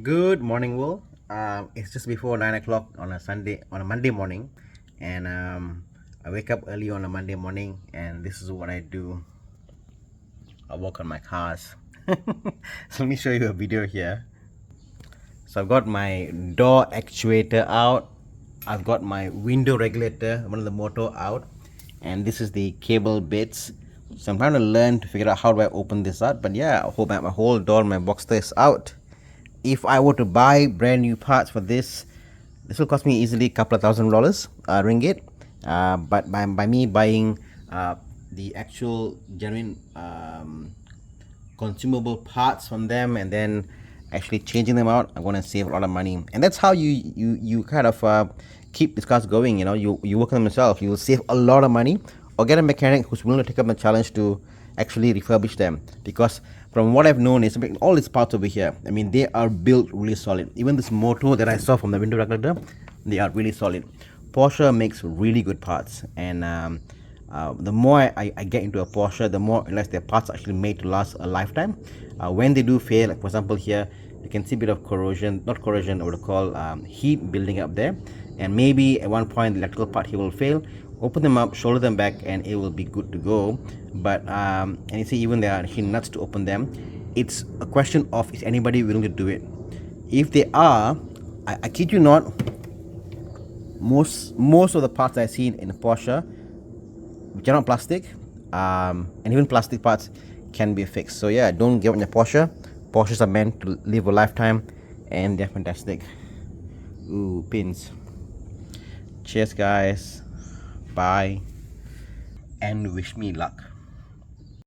Good morning, Will. It's just before 9 o'clock on a Monday morning, and I wake up early on a Monday morning, and this is what I do. I work on my cars. So let me show you a video here. So I've got my door actuator out. I've got my window regulator, one of the motor out, and this is the cable bits. So I'm trying to learn to figure out how do I open this up. But yeah, I hope my whole door, my Boxster is out. If I were to buy brand new parts for this will cost me easily a couple of $1,000 ringgit. But by me buying the actual genuine consumable parts from them and then actually changing them out, I'm going to save a lot of money. And that's how you kind of keep these cars going. You work on them yourself, you will save a lot of money, or get a mechanic who's willing to take up the challenge to actually refurbish them. Because from what I've known is all these parts over here, I mean, they are built really solid. Even this motor that I saw from the window regulator, they are really solid. Porsche makes really good parts, and the more I get into a Porsche, the more I realize their parts are actually made to last a lifetime. When they do fail, like for example here, you can see a bit of corrosion, not corrosion, I would call heat building up there, and maybe at one point the electrical part here will fail. Open them up, shoulder them back, and it will be good to go. But and you see, even there are actually nuts to open them. It's a question of, is anybody willing to do it? If they are, I kid you not, most of the parts I've seen in Porsche, which are not plastic, and even plastic parts can be fixed. So yeah, don't give up on your Porsche. Porsches are meant to live a lifetime, and they're fantastic. Ooh, pins. Cheers, guys. Bye, and wish me luck.